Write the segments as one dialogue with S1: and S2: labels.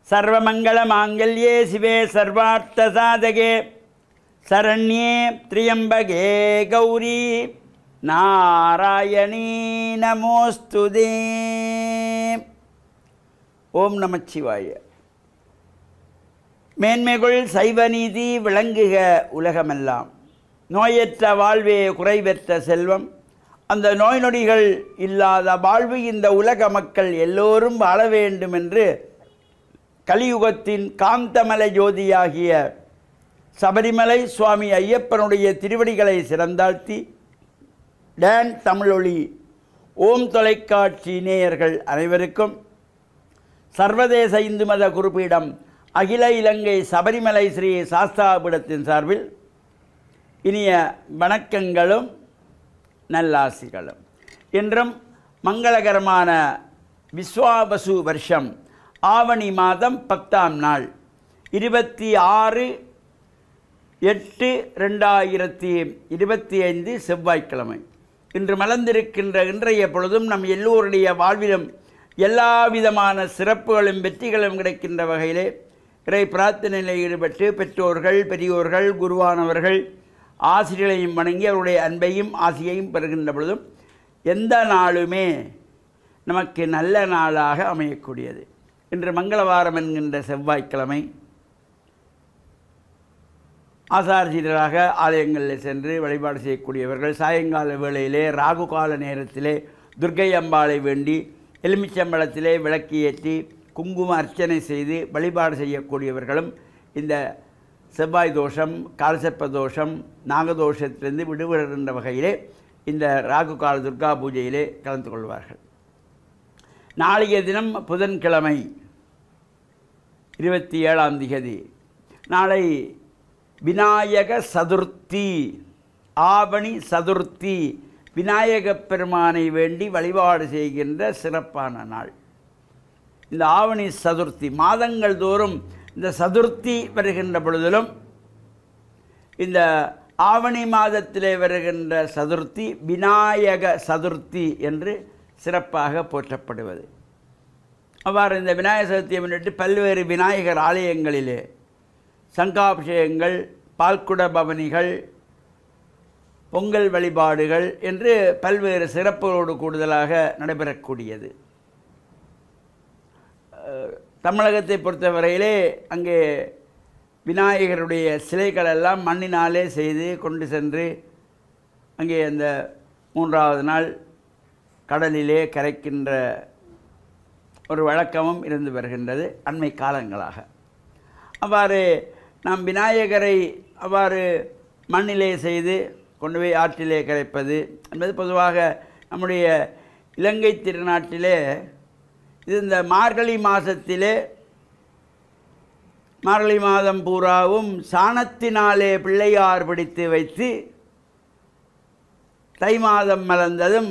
S1: सर्वमंगलमांगल्ये शिवे सर्वार्थसाधके शरण्ये त्र्यंबके गौरी नारायणी नमोस्तुते. ஓம் நமச்சிவாய. மேன்மைகள் சைவநீதி விளங்குக உலகமெல்லாம். நோயற்ற வாழ்வே குறைவற்ற செல்வம். அந்த நோய் நொடிகள் இல்லாத வாழ்வு இந்த உலக மக்கள் எல்லோரும் வாழ வேண்டும் என்று கலியுகத்தின் காந்தமலை ஜோதியாகிய சபரிமலை சுவாமி ஐயப்பனுடைய திருவடிகளை சிறந்தாழ்த்தி டான் தமிழொலி ஓம் தொலைக்காட்சி நேயர்கள் அனைவருக்கும் சர்வதேச இந்து மத குருபீடம் அகில இலங்கை சபரிமலை ஸ்ரீ சாஸ்தாபீடத்தின் சார்பில் இனிய வணக்கங்களும் நல்லாசிகளும். இன்றும் மங்களகரமான விஸ்வாவசு வருஷம் ஆவணி மாதம் 10ஆம் நாள் 26/8/2025 செவ்வாய்க்கிழமை. இன்று மலர்ந்திருக்கின்ற இன்றைய பொழுதும் நம் எல்லோருடைய வாழ்விலும் எல்லா விதமான சிறப்புகளும் வெற்றிகளும் கிடைக்கின்ற வகையிலே இறை பிரார்த்தனையில் ஈடுபட்டு பெற்றோர்கள் பெரியோர்கள் குருவானவர்கள் ஆசிரியர்களையும் வணங்கி அவருடைய அன்பையும் ஆசியையும் பெறுகின்ற பொழுதும் எந்த நாளுமே நமக்கு நல்ல நாளாக அமையக்கூடியது. இன்று மங்களவாரம் என்கின்ற செவ்வாய்க்கிழமை ஆசாரசீரராக ஆலயங்களில் சென்று வழிபாடு செய்யக்கூடியவர்கள் சாயங்கால வேளையிலே ராகு கால நேரத்திலே துர்க்கை அம்பாளை வேண்டி எலுமிச்சம்பழத்திலே விளக்கு ஏற்றி குங்கும அர்ச்சனை செய்து வழிபாடு செய்யக்கூடியவர்களும் இந்த செவ்வாய் தோஷம் காலசர்ப்ப தோஷம் நாகதோஷத்திலிருந்து விடுபடுகின்ற வகையிலே இந்த ராகு கால துர்கா பூஜையிலே கலந்து கொள்வார்கள். நாளைய தினம் புதன்கிழமை 27ஆம் திகதி. நாளை விநாயக சதுர்த்தி, ஆவணி சதுர்த்தி, விநாயகப் பெருமானை வேண்டி வழிபாடு செய்கின்ற சிறப்பான நாள். இந்த ஆவணி சதுர்த்தி மாதங்கள் தோறும் இந்த சதுர்த்தி வருகின்ற பொழுதிலும் இந்த ஆவணி மாதத்திலே வருகின்ற சதுர்த்தி விநாயக சதுர்த்தி என்று சிறப்பாக போற்றப்படுவது. அவ்வாறு இந்த விநாயகர் சதுர்த்தியை முன்னிட்டு பல்வேறு விநாயகர் ஆலயங்களிலே சங்காபிஷேகங்கள், பால்குட பவனிகள், பொங்கல் வழிபாடுகள் என்று பல்வேறு சிறப்புகளோடு கூடுதலாக நடைபெறக்கூடியது. தமிழகத்தை பொறுத்தவரையிலே அங்கே விநாயகருடைய சிலைகளெல்லாம் மண்ணினாலே செய்து கொண்டு சென்று அங்கே அந்த 3ஆவது நாள் கடலிலே கரைக்கின்ற ஒரு வழக்கமும் இருந்து வருகின்றது அண்மை காலங்களாக. அவ்வாறு நாம் விநாயகரை அவ்வாறு மண்ணிலே செய்து கொண்டு போய் ஆற்றிலே கரைப்பது என்பது பொதுவாக நம்முடைய இலங்கை திருநாட்டிலே இது இந்த மார்கழி மாதத்திலே மார்கழி மாதம் பூராவும் சாணத்தினாலே பிள்ளையார் பிடித்து வைத்து தை மாதம் மலர்ந்ததும்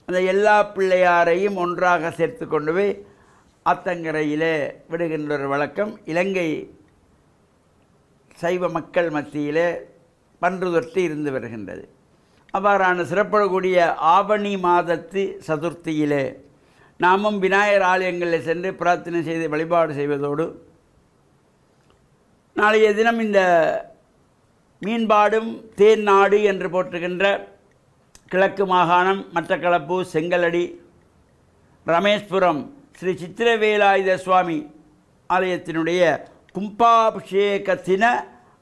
S1: அந்த எல்லா பிள்ளையாரையும் ஒன்றாக சேர்த்து கொண்டு போய் ஆத்தங்கரையிலே விடுகின்ற ஒரு வழக்கம் இலங்கை சைவ மக்கள் மத்தியிலே பன்று தொட்டு இருந்து வருகின்றது. அவ்வாறான சிறப்படக்கூடிய ஆவணி மாதத்து சதுர்த்தியிலே நாமும் விநாயகர் ஆலயங்களில் சென்று பிரார்த்தனை செய்து வழிபாடு செய்வதோடு நாளைய தினம் இந்த மீன்பாடும் தேன் நாடு என்று போற்றுகின்ற கிழக்கு மாகாணம் மட்டக்களப்பு செங்கலடி ரமேஸ்புரம் ஸ்ரீ சித்திரவேலாயுத சுவாமி ஆலயத்தினுடைய கும்பாபிஷேகத்தின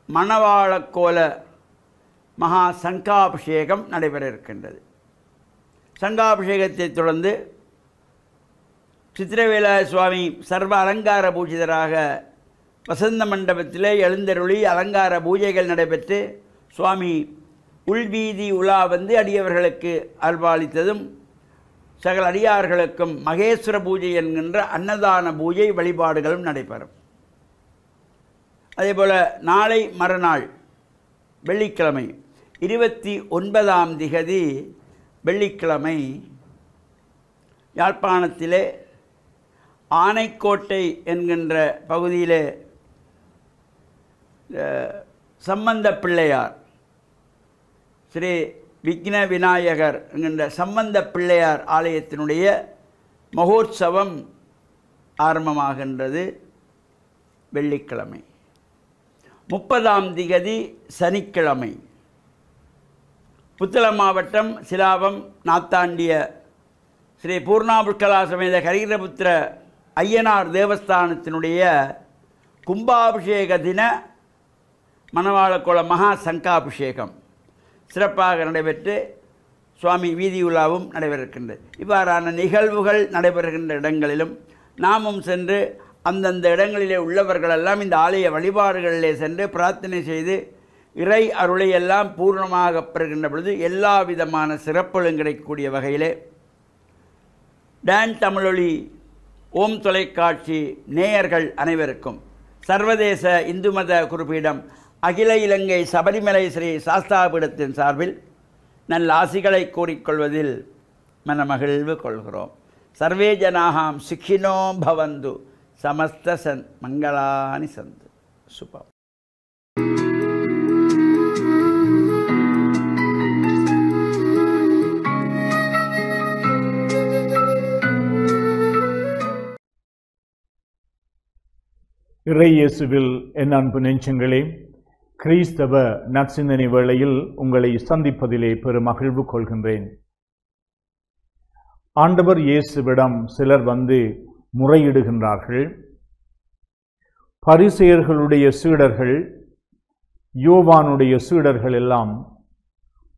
S1: மணவாளக்கோல மகா சங்காபிஷேகம் நடைபெற இருக்கின்றது. சங்காபிஷேகத்தை தொடர்ந்து சித்திரவேலாயுத சுவாமி சர்வ அலங்கார பூஜிதராக வசந்த மண்டபத்திலே எழுந்தருளி அலங்கார பூஜைகள் நடைபெற்று சுவாமி உள்வீதி உலா வந்து அடியவர்களுக்கு அல்பாளித்ததும் சகல அடியார்களுக்கும் மகேஸ்வர பூஜை என்கின்ற அன்னதான பூஜை வழிபாடுகளும் நடைபெறும். அதேபோல் நாளை மறுநாள் வெள்ளிக்கிழமை 29ஆம் திகதி வெள்ளிக்கிழமை யாழ்ப்பாணத்திலே ஆனைக்கோட்டை என்கின்ற பகுதியிலே சம்பந்த பிள்ளையார் ஸ்ரீ விக்ன விநாயகர் என்கின்ற சம்பந்த பிள்ளையார் ஆலயத்தினுடைய மகோற்சவம் ஆரம்பமாகின்றது. வெள்ளிக்கிழமை. 30ஆம் திகதி சனிக்கிழமை. புத்தளம் மாவட்டம் சிலாவம் நாத்தாண்டிய ஸ்ரீ பூர்ணா புஷ்கலா சமேத ஹரிகரபுத்திர ஐயனார் தேவஸ்தானத்தினுடைய கும்பாபிஷேக தின மணவாளக்குள மகா சங்காபிஷேகம் சிறப்பாக நடைபெற்று சுவாமி வீதியுலாவும் நடைபெறுகின்றது. இவ்வாறான நிகழ்வுகள் நடைபெறுகின்ற இடங்களிலும் நாமும் சென்று அந்தந்த இடங்களிலே உள்ளவர்களெல்லாம் இந்த ஆலய வழிபாடுகளிலே சென்று பிரார்த்தனை செய்து இறை அருளை எல்லாம் பூர்ணமாக பெறுகின்ற பொழுது எல்லா விதமான சிறப்புகளும் கிடைக்கக்கூடிய வகையிலே டான் தமிழொலி ஓம் தொலைக்காட்சி நேயர்கள் அனைவருக்கும் சர்வதேச இந்து மத குறிப்பீடம் அகில இலங்கை சபரிமலை ஸ்ரீ சாஸ்தாபீடத்தின் சார்பில் நல்ல ஆசிகளை கூறிக்கொள்வதில் மனமகிழ்வு கொள்கிறோம். சர்வே ஜனாகாம் சுக்கினோ பவந்து சமஸ்த மங்களானி சந்து. சுபம்.
S2: இறை இயேசுவில் என் அன்பு நெஞ்சங்களே, கிறிஸ்தவ நற்சிந்தனை வேளையில் உங்களை சந்திப்பதிலே பெரும் மகிழ்வு கொள்கின்றேன். ஆண்டவர் இயேசுவிடம் சிலர் வந்து முறையிடுகின்றார்கள். பரிசேயர்களுடைய சீடர்கள், யோவானுடைய சீடர்கள் எல்லாம்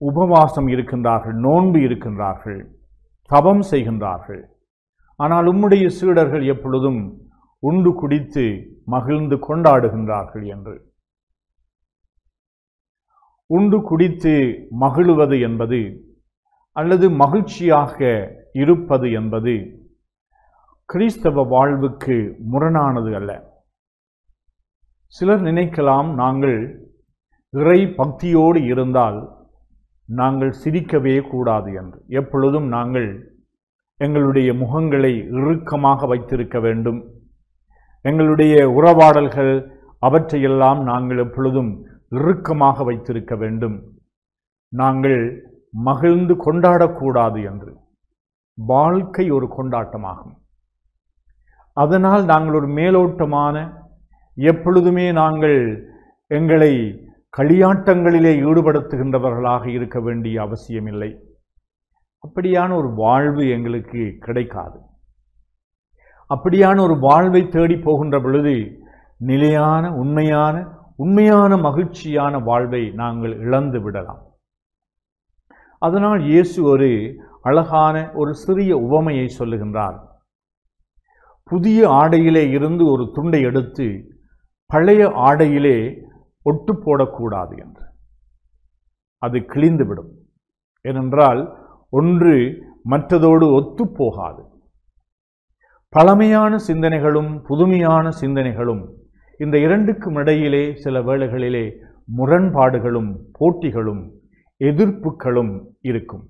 S2: உபவாசம் இருக்கின்றார்கள், நோன்பு இருக்கின்றார்கள், தவம் செய்கின்றார்கள். ஆனால் உம்முடைய சீடர்கள் எப்பொழுதும் உண்டு குடித்து மகிழ்ந்து கொண்டாடுகின்றார்கள் என்று. உண்டு குடித்து மகிழுவது என்பது அல்லது மகிழ்ச்சியாக இருப்பது என்பது கிறிஸ்தவ வாழ்வுக்கு முரணானது அல்ல. சிலர் நினைக்கலாம், நாங்கள் இறை பக்தியோடு இருந்தால் நாங்கள் சிரிக்கவே கூடாது என்று. எப்பொழுதும் நாங்கள் எங்களுடைய முகங்களை இறுக்கமாக வைத்திருக்க வேண்டும், எங்களுடைய உறவாடல்கள் அவற்றையெல்லாம் நாங்கள் எப்பொழுதும் இறுக்கமாக வைத்திருக்க வேண்டும், நாங்கள் மகிழ்ந்து கொண்டாடக்கூடாது என்று. வாழ்க்கை ஒரு கொண்டாட்டமாகும். அதனால் நாங்கள் ஒரு மேலோட்டமான, எப்பொழுதுமே நாங்கள் எங்களை களியாட்டங்களிலே ஈடுபடுத்துகின்றவர்களாக இருக்க வேண்டிய அவசியமில்லை. அப்படியான ஒரு வாழ்வு எங்களுக்கு கிடைக்காது. அப்படியான ஒரு வாழ்வை தேடி போகின்ற பொழுது நிலையான உண்மையான மகிழ்ச்சியான வாழ்வை நாங்கள் இழந்து விடலாம். அதனால் இயேசு ஒரு அழகான ஒரு சிறிய உவமையை சொல்லுகின்றார். புதிய ஆடையிலே இருந்து ஒரு துண்டை எடுத்து பழைய ஆடையிலே ஒட்டு போடக்கூடாது என்று. அது கிழிந்துவிடும். ஏனென்றால் ஒன்று மற்றதோடு ஒத்துப்போகாது. பழமையான சிந்தனைகளும் புதுமையான சிந்தனைகளும் இந்த இரண்டுக்கும் இடையிலே சில வேளைகளிலே முரண்பாடுகளும் போட்டிகளும் எதிர்ப்புகளும் இருக்கும்.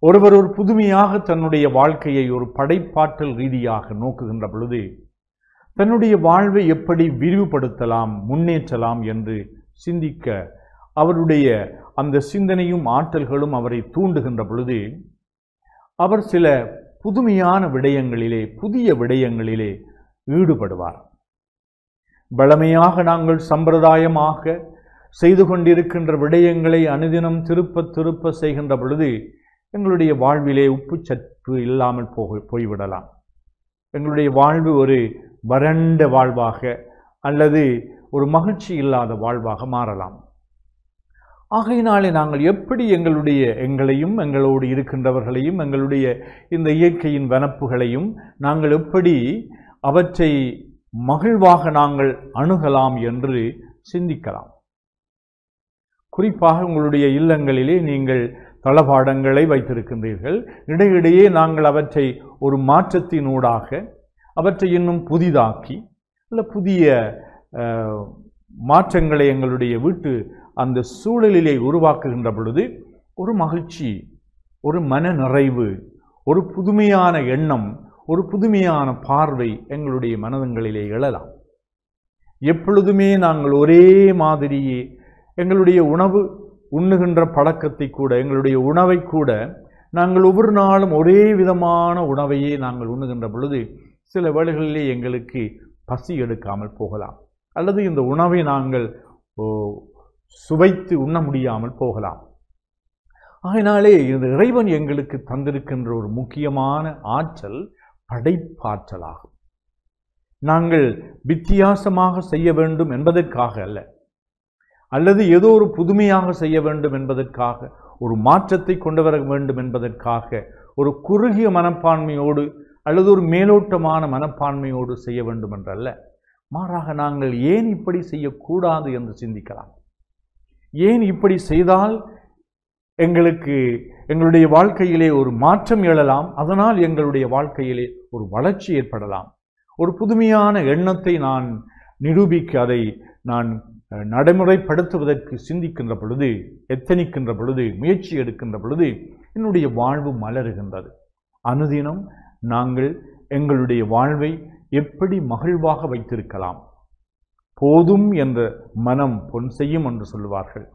S2: ஒருவர் ஒரு புதுமையாக தன்னுடைய வாழ்க்கையை ஒரு படைப்பாற்றல் ரீதியாக நோக்குகின்ற பொழுது தன்னுடைய வாழ்வை எப்படி விரிவுபடுத்தலாம், முன்னேற்றலாம் என்று சிந்திக்க அவருடைய அந்த சிந்தனையும் ஆற்றல்களும் அவரை தூண்டுகின்ற பொழுது அவர் சில புதுமையான விடயங்களிலே, புதிய விடயங்களிலே ஈடுபடுவார். பழமையாக நாங்கள் சம்பிரதாயமாக செய்து கொண்டிருக்கின்ற விடயங்களை அனுதினம் திருப்ப செய்கின்ற பொழுது எங்களுடைய வாழ்விலே உப்புச்சப்பு இல்லாமல் போய்விடலாம். எங்களுடைய வாழ்வு ஒரு வறண்ட வாழ்வாக அல்லது ஒரு மகிழ்ச்சி இல்லாத வாழ்வாக மாறலாம். ஆகையினாலே நாங்கள் எப்படி எங்களையும் எங்களோடு இருக்கின்றவர்களையும் எங்களுடைய இந்த இயற்கையின் வனப்புகளையும் நாங்கள் எப்படி அவற்றை மகிழ்வாக நாங்கள் அணுகலாம் என்று சிந்திக்கலாம். குறிப்பாக உங்களுடைய இல்லங்களிலே நீங்கள் தளபாடங்களை வைத்திருக்கின்றீர்கள். இடையிடையே நாங்கள் அவற்றை ஒரு மாற்றத்தினூடாக அவற்றை இன்னும் புதிதாக்கி அல்ல புதிய மாற்றங்களை எங்களுடைய வீட்டு அந்த சூழலிலே உருவாக்குகின்ற பொழுது ஒரு மகிழ்ச்சி, ஒரு மன நிறைவு, ஒரு புதுமையான எண்ணம், ஒரு புதுமையான பார்வை எங்களுடைய மனதங்களிலே எழலாம். எப்பொழுதுமே நாங்கள் ஒரே மாதிரியே எங்களுடைய உணவு உண்ணுகின்ற பழக்கத்தை கூட, எங்களுடைய உணவை கூட நாங்கள் ஒவ்வொரு நாளும் ஒரே விதமான உணவையே நாங்கள் உண்ணுகின்ற பொழுது சில வேளைகளிலே எங்களுக்கு பசி எடுக்காமல் போகலாம், அல்லது இந்த உணவை நாங்கள் சுவைத்து உண்ண முடியாமல் போகலாம். அதனாலே இந்த இறைவன் எங்களுக்கு தந்திருக்கின்ற ஒரு முக்கியமான ஆற்றல் படைப்பாற்றலாகும். நாங்கள் வித்தியாசமாக செய்ய வேண்டும் என்பதற்காக அல்ல, அல்லது ஏதோ ஒரு புதுமையாக செய்ய வேண்டும் என்பதற்காக, ஒரு மாற்றத்தை கொண்டு வர வேண்டும் என்பதற்காக ஒரு குறுகிய மனப்பான்மையோடு அல்லது ஒரு மேலோட்டமான மனப்பான்மையோடு செய்ய வேண்டும் என்றல்ல. மாறாக நாங்கள் ஏன் இப்படி செய்யக்கூடாது என்று சிந்திக்கலாம். ஏன் இப்படி செய்தால் எங்களுடைய வாழ்க்கையிலே ஒரு மாற்றம் எழலாம், அதனால் எங்களுடைய வாழ்க்கையிலே ஒரு வளர்ச்சி ஏற்படலாம். ஒரு புதுமையான எண்ணத்தை நான் நிரூபிக்க, அதை நான் நடைமுறைப்படுத்துவதற்கு சிந்திக்கின்ற பொழுது, எத்தனிக்கின்ற பொழுது, முயற்சி எடுக்கின்ற பொழுது என்னுடைய வாழ்வு மலருகின்றது. அனுதினம் நாங்கள் எங்களுடைய வாழ்வை எப்படி மகிழ்வாக வைத்திருக்கலாம். போதும் என்ற மனம் பொன் செய்யும் என்று சொல்லுவார்கள்.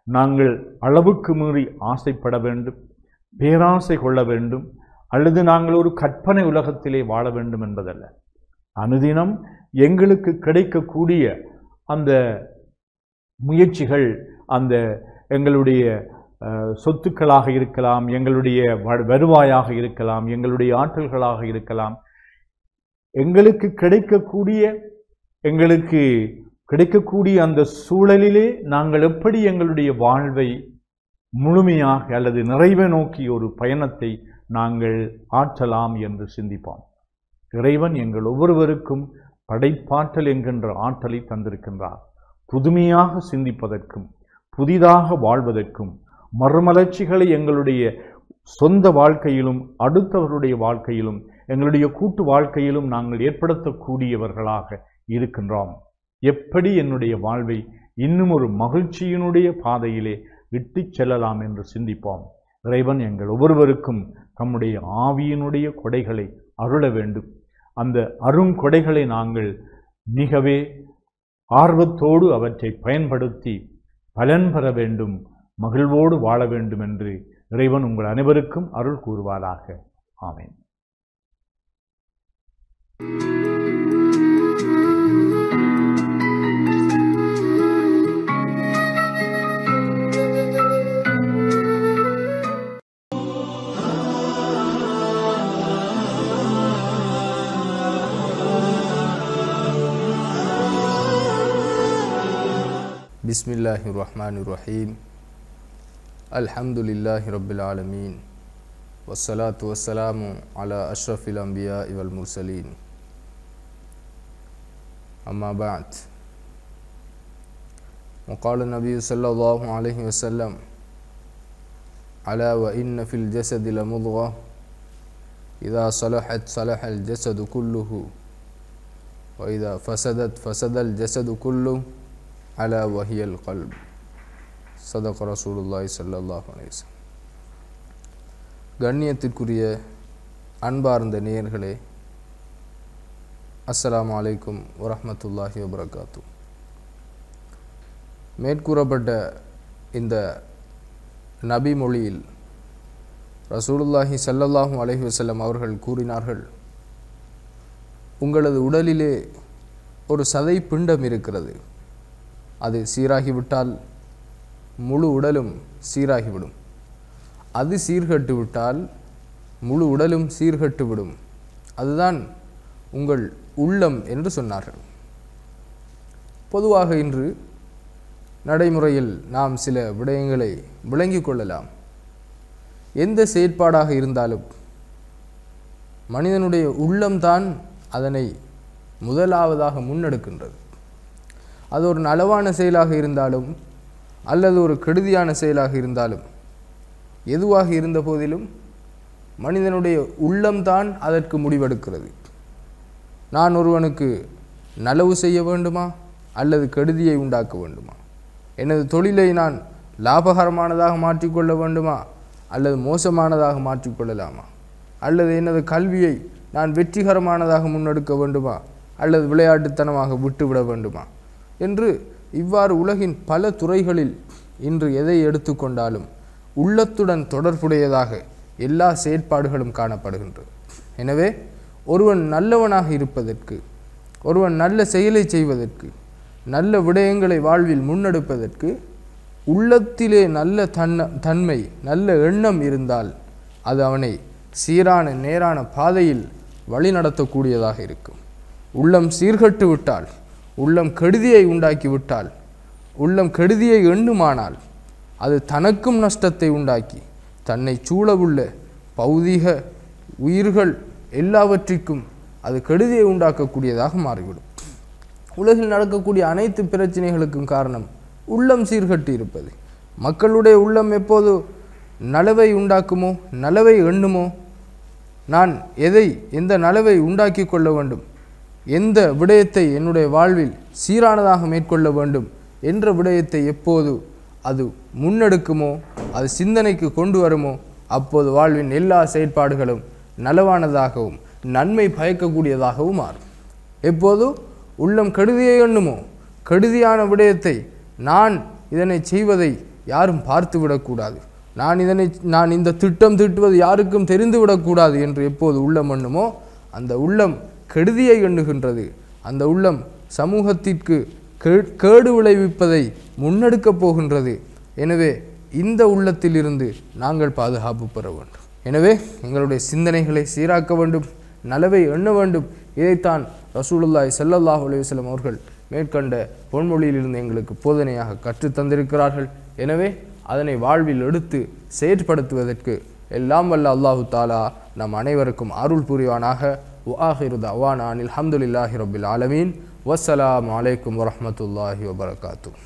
S2: நாங்கள் அளவுக்கு மீறி ஆசைப்பட வேண்டும், பேராசை கொள்ள வேண்டும், அல்லது நாங்கள் ஒரு கற்பனை உலகத்திலே வாழ வேண்டும் என்பதல்ல. அனுதினம் எங்களுக்கு கிடைக்கக்கூடிய அந்த முயற்சிகள், அந்த எங்களுடைய சொத்துக்களாக இருக்கலாம், எங்களுடைய வருவாயாக இருக்கலாம், எங்களுடைய ஆற்றல்களாக இருக்கலாம், எங்களுக்கு கிடைக்கக்கூடிய அந்த சூழலிலே நாங்கள் எப்படி எங்களுடைய வாழ்வை முழுமையாக அல்லது நிறைவை நோக்கி ஒரு பயணத்தை நாங்கள் ஆற்றலாம் என்று சிந்திப்போம். இறைவன் எங்கள் ஒவ்வொருவருக்கும் படைப்பாற்றல் என்கின்ற ஆற்றலை தந்திருக்கின்றார். புதுமையாக சிந்திப்பதற்கும், புதிதாக வாழ்வதற்கும், மறுமலர்ச்சிகளை எங்களுடைய சொந்த வாழ்க்கையிலும் அடுத்தவருடைய வாழ்க்கையிலும் எங்களுடைய கூட்டு வாழ்க்கையிலும் நாங்கள் ஏற்படுத்தக்கூடியவர்களாக இருக்கின்றோம். எப்படி என்னுடைய வாழ்வை இன்னும் ஒரு மகிழ்ச்சியினுடைய பாதையிலே இட்டுச் செல்லலாம் என்று சிந்திப்போம். இறைவன் எங்கள் ஒவ்வொருவருக்கும் தம்முடைய ஆவியினுடைய கொடைகளை அருள வேண்டும். அந்த அருங்கொடைகளை நாங்கள் மிகவே ஆர்வத்தோடு அவற்றை பயன்படுத்தி பலன் பெற வேண்டும், மகிழ்வோடு வாழ வேண்டும் என்று இறைவன் உங்கள் அனைவருக்கும் அருள் கூறுவாராக. ஆமென்.
S3: Bismillahirrahmanirrahim. Alhamdulillahi Rabbil Alameen. Wassalatu wassalamu ala ashrafil anbiya'i wal mursalin. Amma ba'd. Waqala an-nabiy sallallahu alayhi wa sallam, ala wa inna fil jasadi la mudghah idha salahat salaha al-jasadu kulluhu wa idha fasadat fasada al-jasadu kulluhu ala wahiyal qalb. சதக ரசூலுல்லாஹி ஸல்லல்லாஹு அலைஹி வஸல்லம். கண்ணியத்திற்குரிய அன்பார்ந்த நேயர்களே, அஸ்ஸலாமு அலைக்கும் வரஹ்மத்துல்லாஹி வபரகாத்து. மேற்கூறப்பட்ட இந்த நபி மொழியில் ரசூலுல்லாஹி ஸல்லல்லாஹு அலைஹி வஸல்லம் அவர்கள் கூறினார்கள், உங்களது உடலிலே ஒரு சதை பிண்டம் இருக்கிறது. அது சீராகிவிட்டால் முழு உடலும் சீராகிவிடும். அது சீர்கட்டு விட்டால் முழு உடலும் சீர்கட்டு விடும். அதுதான் உங்கள் உள்ளம் என்று சொன்னார்கள். பொதுவாக இன்று நடைமுறையில் நாம் சில விடயங்களை விளங்கிக் கொள்ளலாம். எந்த செயற்பாடாக இருந்தாலும் மனிதனுடைய உள்ளம்தான் அதனை முதலாவதாக முன்னெடுக்கின்றது. அது ஒரு நலவான செயலாக இருந்தாலும் அல்லது ஒரு கெடுதியான செயலாக இருந்தாலும், எதுவாக இருந்த போதிலும் மனிதனுடைய உள்ளம்தான் அதற்கு முடிவெடுக்கிறது. நான் ஒருவனுக்கு நலவு செய்ய வேண்டுமா அல்லது கெடுதியை உண்டாக்க வேண்டுமா? எனது தொழிலை நான் லாபகரமானதாக மாற்றிக்கொள்ள வேண்டுமா அல்லது மோசமானதாக மாற்றிக்கொள்ளலாமா? அல்லது எனது கல்வியை நான் வெற்றிகரமானதாக முன்னெடுக்க வேண்டுமா அல்லது விளையாட்டுத்தனமாக விட்டுவிட வேண்டுமா என்று இவ்வாறு உலகின் பல துறைகளில் இன்று எதை எடுத்துக்கொண்டாலும் உள்ளத்துடன் தொடர்புடையதாக எல்லா செயற்பாடுகளும் காணப்படுகின்றது. எனவே ஒருவன் நல்லவனாக இருப்பதற்கு, ஒருவன் நல்ல செயலை செய்வதற்கு, நல்ல விடயங்களை வாழ்வில் முன்னெடுப்பதற்கு உள்ளத்திலே நல்ல தன்மை, நல்ல எண்ணம் இருந்தால் அது அவனை சீரான நேரான பாதையில் வழி நடத்தக்கூடியதாக இருக்கும். உள்ளம் சீர்கட்டு விட்டால், உள்ளம் கெடுதியை உண்டாக்கி விட்டால், உள்ளம் கெடுதியை எண்ணுமானால் அது தனக்கும் நஷ்டத்தை உண்டாக்கி தன்னை சூழவுள்ள பௌதிக உயிர்கள் எல்லாவற்றிற்கும் அது கெடுதியை உண்டாக்கக்கூடியதாக மாறிவிடும். உலகில் நடக்கக்கூடிய அனைத்து பிரச்சனைகளுக்கும் காரணம் உள்ளம் சீர்கட்டு இருப்பது. மக்களுடைய உள்ளம் எப்போது நலவை உண்டாக்குமோ, நலவை எண்ணுமோ, நான் எந்த நலவை உண்டாக்கி கொள்ள வேண்டும், எந்த விடயத்தை என்னுடைய வாழ்வில் சீரானதாக மேற்கொள்ள வேண்டும் என்ற விடயத்தை எப்போது அது முன்னெடுக்குமோ, அது சிந்தனைக்கு கொண்டு வருமோ, அப்போது வாழ்வின் எல்லா செயற்பாடுகளும் நலவானதாகவும் நன்மை பயக்கக்கூடியதாகவும் மாறும். எப்போது உள்ளம் கெடுதியை எண்ணுமோ, கெடுதியான விடயத்தை நான் இதனை செய்வதை யாரும் பார்த்து விடக்கூடாது, நான் இந்த திட்டம் தீட்டுவது யாருக்கும் தெரிந்துவிடக்கூடாது என்று எப்போது உள்ளம் எண்ணுமோ, அந்த உள்ளம் கெடுதியை எண்ணுகின்றது. அந்த உள்ளம் சமூகத்திற்கு கேடு விளைவிப்பதை முன்னெடுக்கப் போகின்றது. எனவே இந்த உள்ளத்திலிருந்து நாங்கள் பாதுகாப்பு பெற வேண்டும். எனவே எங்களுடைய சிந்தனைகளை சீராக்க வேண்டும், நலவை எண்ண வேண்டும். இதைத்தான் ரசூலுல்லாஹி ஸல்லல்லாஹு அலைஹி வஸல்லம் அவர்கள் மேற்கண்ட பொன்மொழியிலிருந்து எங்களுக்கு போதனையாக கற்றுத்தந்திருக்கிறார்கள். எனவே அதனை வாழ்வில் எடுத்து செயற்படுத்துவதற்கு எல்லாம் வல்ல அல்லாஹு தாலா நம் அனைவருக்கும் அருள் புரிவானாக. வஆகிரு தஅவானா அனில் ஹம்துலில்லாஹி ரப்பில் ஆலமீன். வஸ்ஸலாமு அலைக்கும் வரஹ்மத்துல்லாஹி வபரகாத்துஹு.